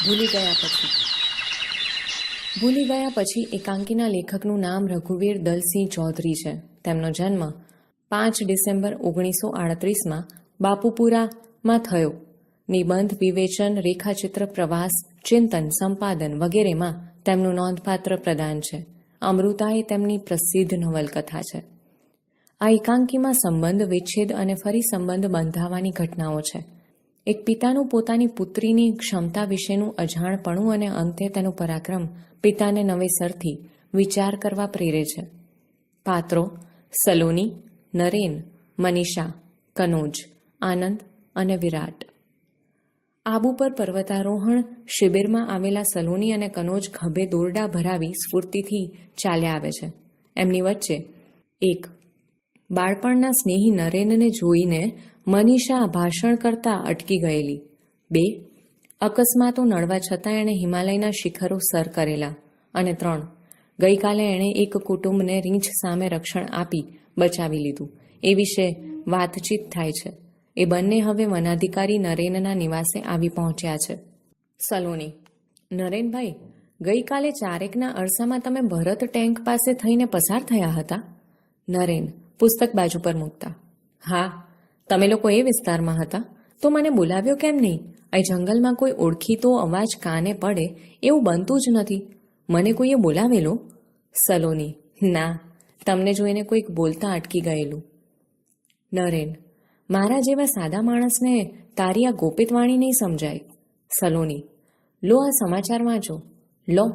ભૂલી ગયા પછી એકાંકીના લેખકનું નામ રઘુવીર દલસિંહ ચૌધરી છે. તેમનો જન્મ 5 ડિસેમ્બર 1938માં બાપુપુરામાં થયો. નિબંધ, વિવેચન, રેખાચિત્ર, પ્રવાસ, ચિંતન, સંપાદન વગેરેમાં તેમનું નોંધપાત્ર પ્રદાન છે. અમૃતા એ તેમની પ્રસિદ્ધ નવલકથા છે. આ એકાંકીમાં સંબંધ, વિચ્છેદ અને ફરી સંબંધ બંધાવવાની ઘટનાઓ છે. એક પિતાનું પોતાની પુત્રીની ક્ષમતા વિશેનું અજાણપણું અને અંતે તેનું પરાક્રમ પિતાને નવેસરથી વિચાર કરવા પ્રેરે છે. પાત્રો: સલોની, નરેન, મનીષા, કનોજ, આનંદ અને વિરાટ. આબુ પર પર્વતારોહણ શિબિરમાં આવેલા સલોની અને કનોજ ખભે દોરડા ભરાવી સ્ફૂર્તિથી ચાલ્યા આવે છે. એમની વચ્ચે એક બાળપણના સ્નેહી નરેનને જોઈને મનીષા ભાષણ કરતા અટકી ગયેલી. 2 અકસ્માતો નડવા છતાં એણે હિમાલયના શિખરો સર કરેલા. અને 3 ગઈકાલે એણે એક કુટુંબને રીંછ સામે રક્ષણ આપી બચાવી લીધું એ વિશે વાતચીત થાય છે. એ બંને હવે વનાધિકારી નરેનના નિવાસે આવી પહોંચ્યા છે. સલોની: નરેનભાઈ, ગઈકાલે 4:01ના અરસામાં તમે ભરત ટેન્ક પાસે થઈને પસાર થયા હતા? નરેન પુસ્તક બાજુ પર મૂકતા: હા, તમે લોકો એ વિસ્તારમાં હતા તો મને બોલાવ્યો કેમ નહીં? અહીં જંગલમાં કોઈ ઓળખીતો અવાજ કાને પડે એવું બનતું જ નથી. મને કોઈએ બોલાવેલો? સલોની: ના, તમને જોઈને કોઈક બોલતા અટકી ગયેલું. નરેન: મારા જેવા સાદા માણસને તારી આ ગોપિતવાણી નહીં સમજાય. સલોની: લો, આ સમાચાર વાંચો. લો,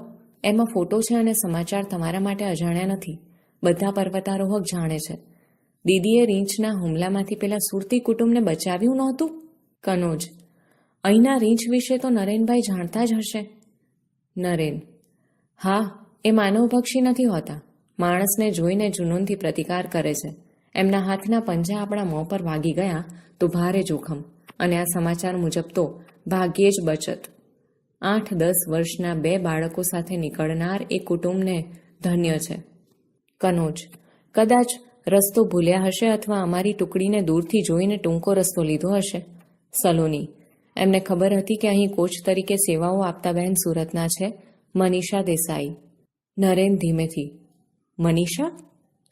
એમાં ફોટો છે અને સમાચાર તમારા માટે અજાણ્યા નથી. બધા પર્વતારોહક જાણે છે. દીદીએ રીંછના હુમલામાંથી પેલા સુરતી કુટુંબને બચાવ્યું નહોતું? કનોજ: અહીંના રીંછ વિશે તો નરેનભાઈ જાણતા જ હશે. નરેન: હા, એ માનવભક્ષી નથી હોતા. માણસને જોઈને જુનૂનથી પ્રતિકાર કરે છે. એમના હાથના પંજા આપણા મોં પર વાગી ગયા તો ભારે જોખમ. અને આ સમાચાર મુજબ તો ભાગ્યે જ બચત. 8-10 વર્ષના 2 બાળકો સાથે નીકળનાર એ કુટુંબને ધન્ય છે. કનોજ: કદાચ રસ્તો ભૂલ્યા હશે અથવા અમારી ટુકડીને દૂરથી જોઈને ટૂંકો રસ્તો લીધો હશે. સલોની: એમને ખબર હતી કે અહીં કોચ તરીકે સેવાઓ આપતા બહેન સુરતના છે, મનીષા દેસાઈ. નરેન ધીમેથી: મનીષા?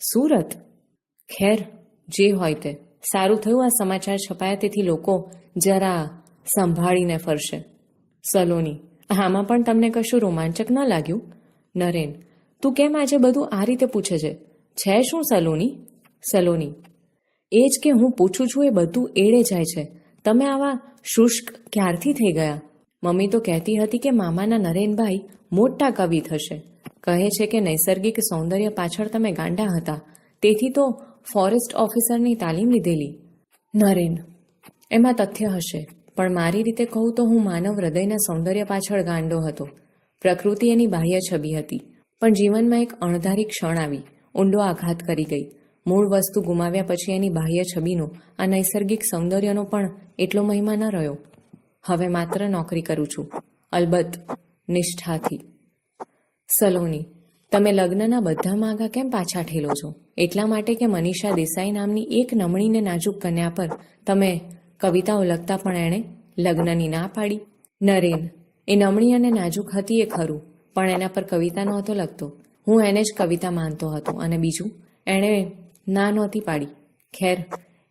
સુરત? ખેર, જે હોય તે. સારું થયું આ સમાચાર છપાયા, તેથી લોકો જરા સંભાળીને ફરશે. સલોની: આમાં પણ તમને કશું રોમાંચક ન લાગ્યું? નરેન: તું કેમ આજે બધું આ રીતે પૂછે છે શું સલોની? સલોની: એ જ કે હું પૂછું છું એ બધું એળે જાય છે. તમે આવા શુષ્ક ક્યારથી થઈ ગયા? મમ્મી તો કહેતી હતી કે મામાના નરેનભાઈ મોટા કવિ થશે. કહે છે કે નૈસર્ગિક સૌંદર્ય પાછળ તમે ગાંડા હતા, તેથી તો ફોરેસ્ટ ઓફિસરની તાલીમ લીધેલી. નરેન: એમાં તથ્ય હશે, પણ મારી રીતે કહું તો હું માનવ હૃદયના સૌંદર્ય પાછળ ગાંડો હતો. પ્રકૃતિ એની બાહ્ય છબી હતી, પણ જીવનમાં એક અણધારી ક્ષણ આવી, ઊંડો આઘાત કરી ગઈ. મૂળ વસ્તુ ગુમાવ્યા પછી એની બાહ્ય છબીનો, આ નૈસર્ગિક સૌંદર્યનો પણ એટલો મહિમા ન રહ્યો. હવે માત્ર નોકરી કરું છું, અલબત્ત નિષ્ઠાથી. સલોની: તમે લગ્નના બધા માગા કેમ પાછા ઠેલો છો? એટલા માટે કે મનીષા દેસાઈ નામની એક નમણી ને નાજુક કન્યા પર તમે કવિતાઓ લખતા પણ એણે લગ્નની ના પાડી? નરેન: એ નમણી અને નાજુક હતી એ ખરું, પણ એના પર કવિતા નહોતો લખતો. હું એને જ કવિતા માનતો હતો. અને બીજું, એણે ના નહોતી પાડી. ખેર,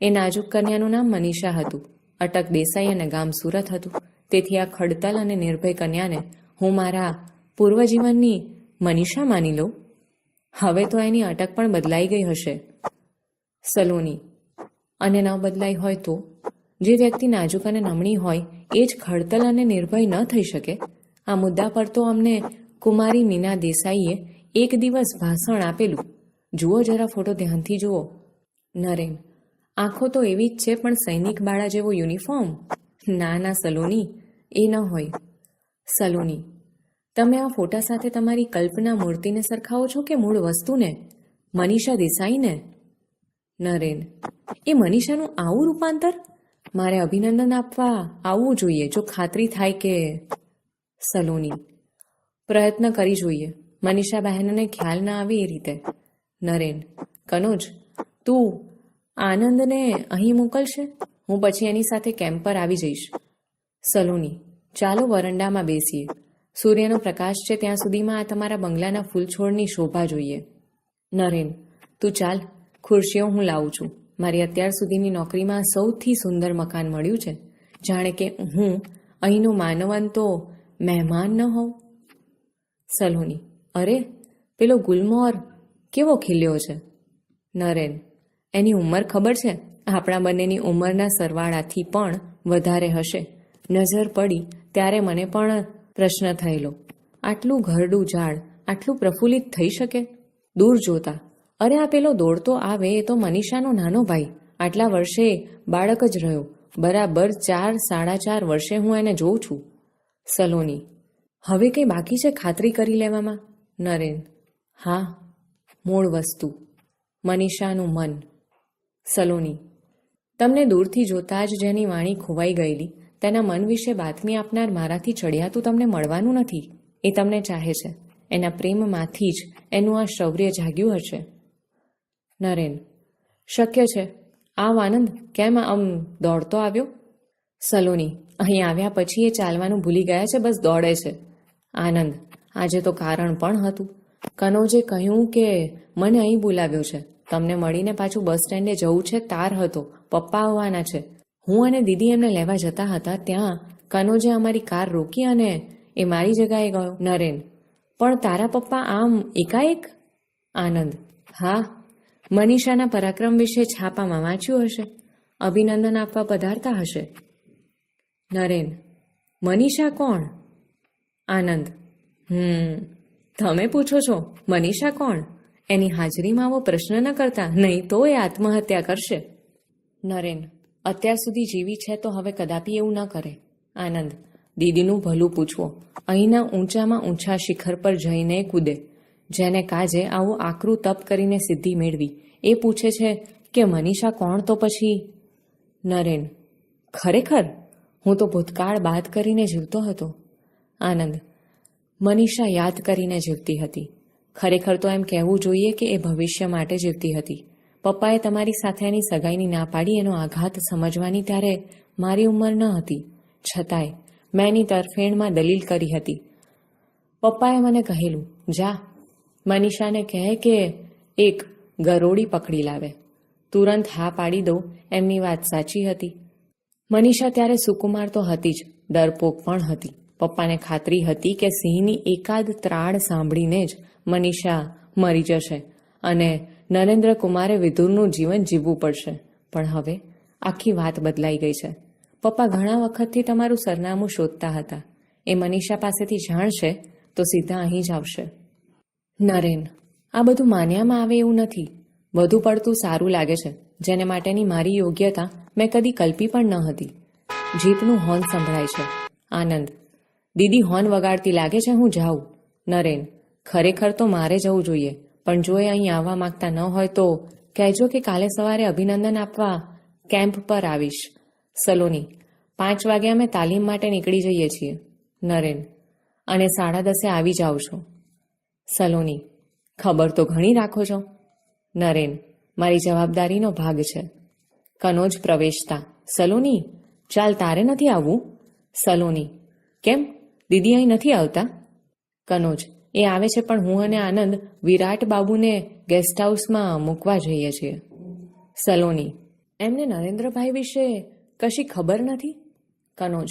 એ નાજુક કન્યાનું નામ મનીષા હતું, અટક દેસાઈ અને ગામ સુરત હતું. તેથી આ ખડતલ અને નિર્ભય કન્યાને હું મારા પૂર્વજીવનની મનીષા માની લઉં? હવે તો એની અટક પણ બદલાઈ ગઈ હશે. સલોની: અને ન બદલાઈ હોય તો? જે વ્યક્તિ નાજુક અને નમણી હોય એ જ ખડતલ અને નિર્ભય ન થઈ શકે? આ મુદ્દા પર તો અમને કુમારી મીના દેસાઈએ એક દિવસ ભાષણ આપેલું. જુઓ જરા ફોટો, ધ્યાનથી જુઓ. નરેન: આંખો તો એવી જ છે, પણ સૈનિક બાળા જેવો યુનિફોર્મ? ના ના સલોની, એ ન હોય. સલોની: તમે આ ફોટા સાથે તમારી કલ્પના મૂર્તિને સરખાવો છો કે મૂળ વસ્તુને, મનીષા દેસાઈને? નરેન: એ મનીષાનું આવું રૂપાંતર? મારે અભિનંદન આપવા આવવું જોઈએ જો ખાતરી થાય કે. સલોની: પ્રયત્ન કરી જોઈએ, મનીષા બહેનને ખ્યાલ ના આવે એ રીતે. નરેન: કનોજ, તું આનંદને અહીં મોકલશે? હું પછી એની સાથે કેમ્પ પર આવી જઈશ. સલોની: ચાલો વરંડામાં બેસીએ. સૂર્યનો પ્રકાશ છે ત્યાં સુધીમાં આ તમારા બંગલાના ફૂલછોડની શોભા જોઈએ. નરેન, તું ચાલ, ખુરશીઓ હું લાવું છું. મારી અત્યાર સુધીની નોકરીમાં સૌથી સુંદર મકાન મળ્યું છે. જાણે કે હું અહીંનું માનવન તો મહેમાન ન હોઉં. સલોની, અરે પેલો ગુલમોહર કેવો ખીલ્યો છે. નરેન, એની ઉંમર ખબર છે? આપણા બંનેની ઉંમરના સરવાળાથી પણ વધારે હશે. નજર પડી ત્યારે મને પણ પ્રશ્ન થયેલો, આટલું ઘરડું ઝાડ આટલું પ્રફુલ્લિત થઈ શકે? દૂર જોતા, અરે આ પેલો દોડતો આવે એ તો મનીષાનો નાનો ભાઈ. આટલા વર્ષે બાળક જ રહ્યો. બરાબર 4-4.5 વર્ષે હું એને જોઉં છું. સલોની, હવે કંઈ બાકી છે ખાતરી કરી લેવામાં? નરેન, હા, મૂળ વસ્તુ, મનીષાનું મન. સલોની, તમને દૂરથી જોતા જ જેની વાણી ખોવાઈ ગયેલી, તેના મન વિશે બાતમી આપનાર મારાથી ચડિયાતું તમને મળવાનું નથી. એ તમને ચાહે છે. એના પ્રેમમાંથી જ એનું આ શૌર્ય જાગ્યું હશે. નરેન, શક્ય છે. આવ આનંદ, કેમ આમ દોડતો આવ્યો? સલોની, અહીં આવ્યા પછી એ ચાલવાનું ભૂલી ગયા છે, બસ દોડે છે. આનંદ, આજે તો કારણ પણ હતું. કનોજે કહ્યું કે મને અહીં બોલાવ્યો છે. તમને મળીને પાછું બસ સ્ટેન્ડે જવું છે. તાર હતો, પપ્પા આવવાના છે. હું અને દીદી એમને લેવા જતા હતા ત્યાં કનોજે અમારી કાર રોકી અને એ મારી જગાએ ગયો. નરેન, પણ તારા પપ્પા આમ એકાએક? આનંદ, હા, મનીષાના પરાક્રમ વિશે છાપામાં વાંચ્યું હશે. અભિનંદન આપવા પધારતા હશે. નરેન, મનીષા કોણ? આનંદ, તમે પૂછો છો મનીષા કોણ? એની હાજરીમાં આવો પ્રશ્ન ન કરતા, નહીં તો એ આત્મહત્યા કરશે. નરેન, અત્યાર સુધી જીવી છે તો હવે કદાપી એવું ન કરે. આનંદ, દીદીનું ભલું પૂછવો. અહીંના ઊંચામાં ઊંચા શિખર પર જઈને કૂદે. જેને કાજે આવું આકરું તપ કરીને સિદ્ધિ મેળવી, એ પૂછે છે કે મનીષા કોણ તો પછી? નરેન, ખરેખર? હું તો ભૂતકાળ બાદ કરીને જીવતો હતો. આનંદ, મનીષા યાદ કરીને જીવતી હતી. ખરેખર તો એમ કહેવું જોઈએ કે એ ભવિષ્ય માટે જીવતી હતી. પપ્પાએ તમારી સાથે એની સગાઈની ના પાડી એનો આઘાત સમજવાની ત્યારે મારી ઉંમર ન હતી. છતાંય મેં એની તરફેણમાં દલીલ કરી હતી. પપ્પાએ મને કહેલું, જા, મનીષાને કહે કે એક ગરોળી પકડી લાવે. તુરંત હા પાડી દો. એમની વાત સાચી હતી. મનીષા ત્યારે સુકુમાર તો હતી જ, ડરપોક પણ હતી. પપ્પાને ખાતરી હતી કે સિંહની એકાદ ત્રાડ સાંભળીને જ મનીષા મરી જશે અને નરેન્દ્ર કુમારે વિધુરનું જીવન જીવવું પડશે. પણ હવે આખી વાત બદલાઈ ગઈ છે. પપ્પા ઘણા વખતથી તમારું સરનામું શોધતા હતા. એ મનીષા પાસેથી જાણશે તો સીધા અહીં જ આવશે. નરેન, આ બધું માન્યામાં આવે એવું નથી. વધુ પડતું સારું લાગે છે, જેને માટેની મારી યોગ્યતા મેં કદી કલ્પી પણ ન હતી. જીપનું હોર્ન સંભળાય છે. આનંદ, દીદી હોર્ન વગાડતી લાગે છે, હું જાઉં. નરેન, ખરેખર તો મારે જવું જોઈએ, પણ જો એ અહીં આવવા માંગતા ન હોય તો કહેજો કે કાલે સવારે અભિનંદન આપવા કેમ્પ પર આવીશ. સલોની, 5 વાગે અમે તાલીમ માટે નીકળી જઈએ છીએ. નરેન, અને 10:30 આવી જાઓ છો. સલોની, ખબર તો ઘણી રાખો છો. નરેન, મારી જવાબદારીનો ભાગ છે. કનોજ પ્રવેશતા, સલોની, ચાલ, તારે નથી આવવું? સલોની, કેમ, દીદી અહીં નથી આવતા? કનોજ, એ આવે છે પણ હું અને આનંદ વિરાટ બાબુને ગેસ્ટ હાઉસમાં મૂકવા જઈએ છીએ. સલોની, એમને નરેન્દ્રભાઈ વિશે કશી ખબર નથી? કનોજ,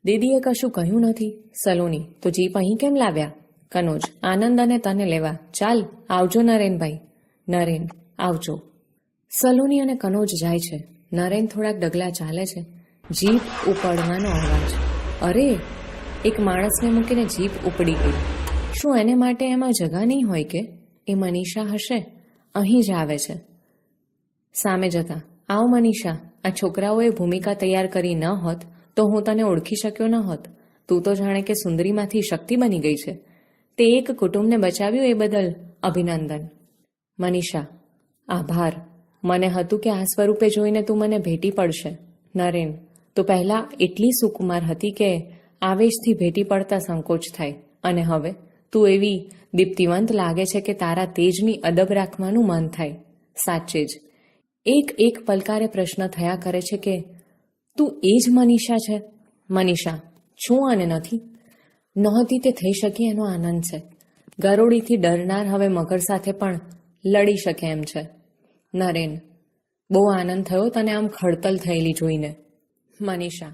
દીદીએ કશું કહ્યું નથી. સલોની, તો જીપ અહીં કેમ લાવ્યા? કનોજ, આનંદ અને તને લેવા. ચાલ, આવજો નરેનભાઈ. નરેન, આવજો. સલોની અને કનોજ જાય છે. નરેન થોડાક ડગલા ચાલે છે. જીપ ઉપડવાનો અવાજ. અરે, એક માણસને મૂકીને જીપ ઉપડી ગઈ. શું એને માટે એમાં જગા નહીં હોય કે? એ મનીષા હશે. અહીં જ આવે છે. સામે જતા, આવ મનીષા, આ છોકરાઓએ ભૂમિકા તૈયાર કરી ન હોત તો હું તને ઓળખી શક્યો ન હોત. તું તો જાણે કે સુંદરીમાંથી શક્તિ બની ગઈ છે. તે એક કુટુંબને બચાવ્યું એ બદલ અભિનંદન. મનીષા, આભાર. મને હતું કે આ સ્વરૂપે જોઈને તું મને ભેટી પડશે. નરેન, તો પહેલાં એટલી સુકુમાર હતી કે આવેશથી ભેટી પડતા સંકોચ થાય, અને હવે તું એવી દીપ્તિવંત લાગે છે કે તારા તેજની અદબ રાખવાનું મન થાય. સાચે જ એક પલકારે પ્રશ્ન થયા કરે છે કે તું એ જ મનીષા છે? મનીષા, છું અને નથી? નહોતી તે થઈ શકી એનો આનંદ છે. ગરોળીથી ડરનાર હવે મગર સાથે પણ લડી શકે એમ છે. નરેન: બહુ આનંદ થયો તને આમ ખડતલ થયેલી જોઈને. મનીષા: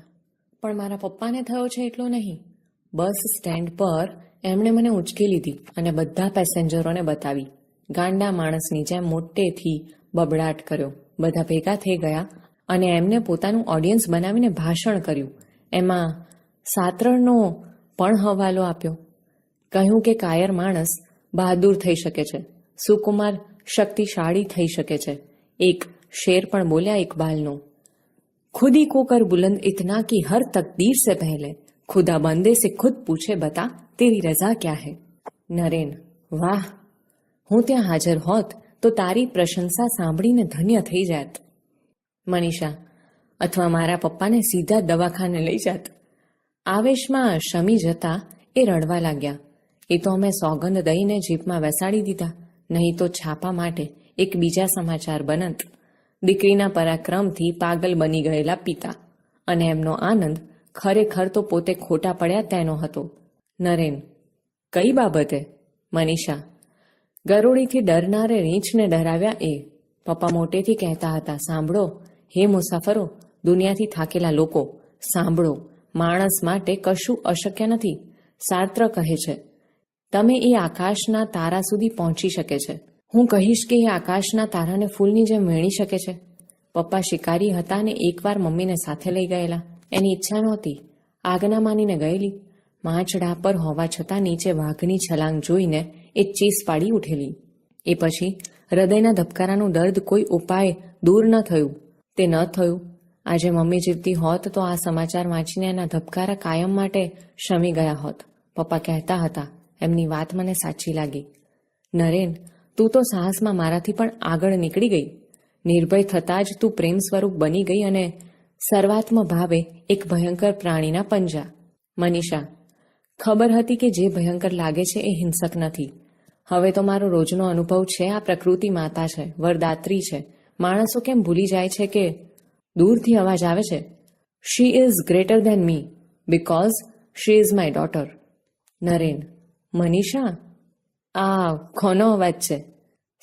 પણ મારા પપ્પાને થયો છે એટલો નહીં. બસ સ્ટેન્ડ પર એમણે મને ઉંચકી લીધી અને બધા પેસેન્જરોને બતાવી. ગાંડા માણસની જેમ મોટેથી બબડાટ કર્યો. બધા ભેગા થઈ ગયા અને એમને પોતાનું ઓડિયન્સ બનાવીને ભાષણ કર્યું. એમાં સાતરણનો પણ હવાલો આપ્યો. કહ્યું કે કાયર માણસ બહાદુર થઈ શકે છે, સુકુમાર શક્તિશાળી થઈ શકે છે. એક શેર પણ બોલ્યા ઇકબાલનો: खुदी को कर बुलंद इतना कि हर तकदीर से पहले खुदा बंदे से खुद पूछे बता तेरी रजा क्या है. નરેન: વાહ, હું ત્યાં હાજર હોત તો તારી પ્રશંસા સાંભળીને ધન્ય થઈ જાત. મનીષા: અથવા મારા પપ્પાને સીધા દવાખાને લઈ જાત. આવેશમાં શમી જતા એ રડવા લાગ્યા. એ તો અમે સોગંદ દઈને જીપમાં બેસાડી દીધા, નહીં તો છાપા માટે એક બીજા સમાચાર બનત. દીકરીના પરાક્રમથી પાગલ બની ગયેલા પિતા અને એમનો આનંદ ખરેખર તો પોતે ખોટા પડ્યા તેનો હતો. નરેન: કઈ બાબતે? મનીષા: ગરોળીથી ડરનારે રીંછને ડરાવ્યા એ. પપ્પા મોટેથી કહેતા હતા, સાંભળો હે મુસાફરો, દુનિયાથી થાકેલા લોકો, સાંભળો, માણસ માટે કશું અશક્ય નથી. સાર્ત્ર કહે છે, તમે એ આકાશના તારા સુધી પહોંચી શકે છે. હું કહીશ કે એ આકાશના તારાને ફૂલની જેમ વેણી શકે છે. પપ્પા શિકારી હતા ને એકવાર મમ્મીને સાથે લઈ ગયેલા. એની ઈચ્છા નહોતી, આજ્ઞા માનીને ગયેલી. માંચડા પર હોવા છતાં નીચે વાઘની છલાંગ જોઈને એ ચીસ પાડી ઉઠેલી. એ પછી હૃદયના ધબકારાનું દર્દ કોઈ ઉપાય દૂર ન થયું. તે ન થયું. આજે મમ્મી જીવતી હોત તો આ સમાચાર વાંચીને એના ધબકારા કાયમ માટે શમી ગયા હોત. પપ્પા કહેતા હતા. એમની વાત મને સાચી લાગી. નરેન, તું તો સાહસમાં મારાથી પણ આગળ નીકળી ગઈ. નિર્ભય થતાં જ તું પ્રેમ સ્વરૂપ બની ગઈ અને સર્વાત્મ ભાવે એક ભયંકર પ્રાણીના પંજા. મનીષા: ખબર હતી કે જે ભયંકર લાગે છે એ હિંસક નથી. હવે તો મારો રોજનો અનુભવ છે. આ પ્રકૃતિ માતા છે, વરદાત્રી છે. માણસો કેમ ભૂલી જાય છે કે દૂરથી અવાજ આવે છે, she is greater than me because she is my daughter. Naren: Manisha, આ કોનો અવાજ છે?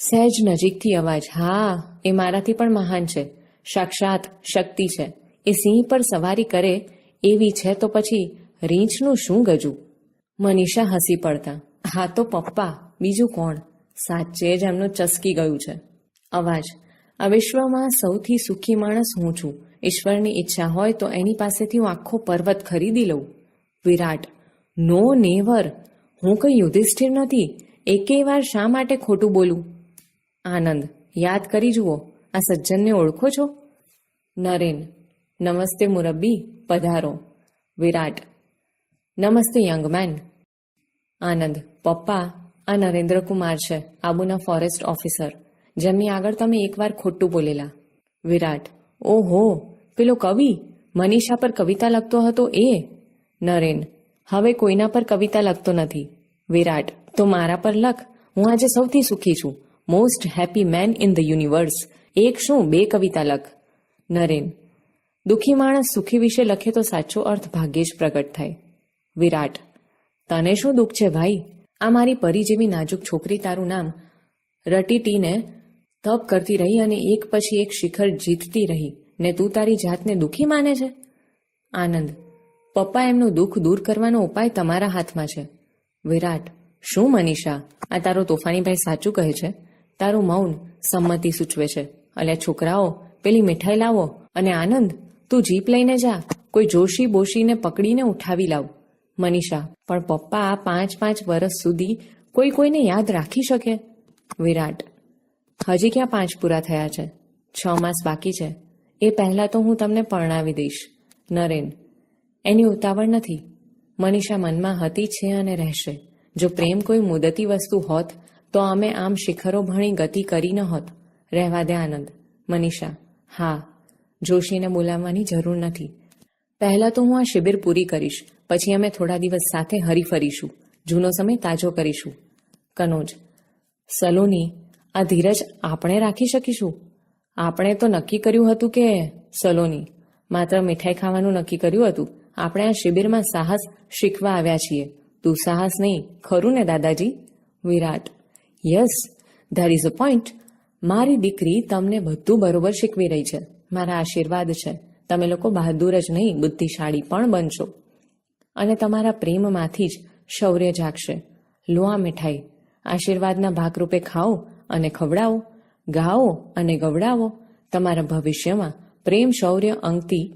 સહેજ નજીકથી અવાજ. હા, એ મારાથી પણ મહાન છે. સાક્ષાત શક્તિ છે. એ સિંહ પર સવારી કરે એવી છે તો પછી રીંછનું શું ગજું? મનીષા હસી પડતા: હા તો પપ્પા, બીજું કોણ? સાચે જ એમનું ચસકી ગયું છે. અવાજ: આ વિશ્વમાં સૌથી સુખી માણસ હું છું. ઈશ્વરની ઈચ્છા હોય તો એની પાસેથી હું આખો પર્વત ખરીદી લઉં. વિરાટ: નો નેવર, હું કંઈ યુધિષ્ઠિર નથી. એકેય વાર શા માટે ખોટું બોલું? આનંદ: યાદ કરી જુઓ, આ સજ્જનને ઓળખો છો? નરેન: નમસ્તે મુરબ્બી, પધારો. વિરાટ: નમસ્તે યંગ મેન. આનંદ: પપ્પા, આ નરેન્દ્ર કુમાર છે, આબુના ફોરેસ્ટ ઓફિસર, જેમની આગળ તમે એકવાર ખોટું બોલેલા. વિરાટ: ઓહો, પેલો કવિ મનીષા પર કવિતા લખતો હતો એ? નરેન: હવે કોઈના પર કવિતા લખતો નથી. વિરાટ: તો મારા પર લખ. હું આજે સૌથી સુખી છું. Most happy man in the universe. એક શું, 2 કવિતા લખ. નરેન: દુઃખી માણસ સુખી વિશે લખે તો સાચો અર્થ ભાગ્યે જ પ્રગટ થાય. વિરાટ: તને શું દુઃખ છે ભાઈ? આ મારી પરી જેવી નાજુક છોકરી તારું નામ રટીટીને તપ કરતી રહી અને એક પછી એક શિખર જીતતી રહી ને તું તારી જાતને દુઃખી માને છે? આનંદ: પપ્પા, એમનું દુઃખ દૂર કરવાનો ઉપાય તમારા હાથમાં છે. વિરાટ: શું મનીષા, આ તારો તોફાની ભાઈ સાચું કહે છે? તારું મૌન સંમતિ સૂચવે છે. અલ્યા છોકરાઓ, પેલી મીઠાઈ લાવો. અને આનંદ, તું જીપ લઈને જા. કોઈ જોશી બોશીને પકડીને ઉઠાવી લાવ. મનીષા: પણ પપ્પા, આ 5 વર્ષ સુધી કોઈ કોઈને યાદ રાખી શકે? વિરાટ: હજી ક્યાં 5 પૂરા થયા છે? 6 માસ બાકી છે. એ પહેલાં તો હું તમને પરણાવી દઈશ. નરેન: એની ઉતાવળ નથી. મનીષા મનમાં હતી છે અને રહેશે. જો પ્રેમ કોઈ મુદતી વસ્તુ હોત તો અમે આમ શિખરો ભણી ગતિ કરી ન હોત. રહેવા દે આનંદ. મનીષા: હા, જોશીને બોલાવવાની જરૂર નથી. પહેલાં તો હું આ શિબિર પૂરી કરીશ, પછી અમે થોડા દિવસ સાથે હરી ફરીશું, જૂનો સમય તાજો કરીશું. કનોજ: સલોની, આ ધીરજ આપણે રાખી શકીશું? આપણે તો નક્કી કર્યું હતું કે સલોની, માત્ર મીઠાઈ ખાવાનું નક્કી કર્યું હતું આપણે આ શિબિરમાં સાહસ શીખવા આવ્યા છીએ. તું સાહસ નહીં, ખરું ને દાદાજી? Virat: yes, there is a point. મારી દીકરી તમને બધું બરોબર શીખવી રહી છે. મારા આશીર્વાદ છે. તમે લોકો બહાદુર જ નહીં, બુદ્ધિશાળી પણ બનશો. અને તમારા પ્રેમમાંથી જ શૌર્ય જાગશે. લો આ મીઠાઈ, આશીર્વાદના ભાગરૂપે ખાઓ અને ખવડાવો, ગાઓ અને ગવડાવો. તમારા ભવિષ્યમાં પ્રેમ શૌર્ય અંકથી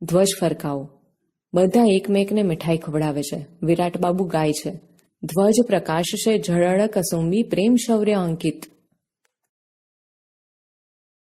ધ્વજ ફરકાવો. બધા એકમેકને મીઠાઈ ખવડાવે છે. વિરાટ બાબુ ગાય છે: ધ્વજ પ્રકાશ છે ઝળહળ કસુંબી, પ્રેમ શૌર્ય અંકિત.